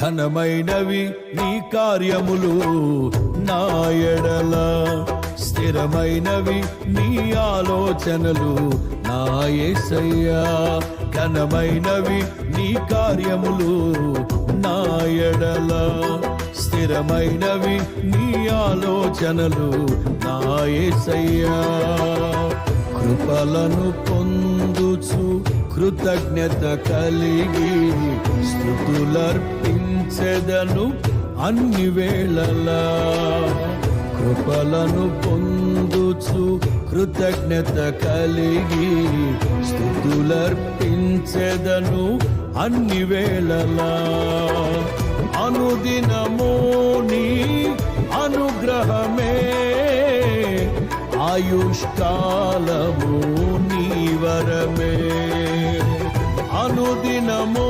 ఘనమైనవి నీ కార్యములు నా ఎడల, స్థిరమైనవి నీ ఆలోచనలు నా యేసయ్యా. ఘనమైనవి నీ కార్యములు నా ఎడల, స్థిరమైనవి నీ ఆలోచనలు నా యేసయ్యా. కృపలను పొందుచు కృతజ్ఞత కలిగి స్తుతులర్పించెదను అన్ని వేళలా. కృపలను పొందుచు కృతజ్ఞత కలిగి స్తుతులర్పించెదను అన్ని వేళలా. అనుదినము నీ అనుగ్రహమే, ఆయుష్కాలము నీ వరమే. అనుదినము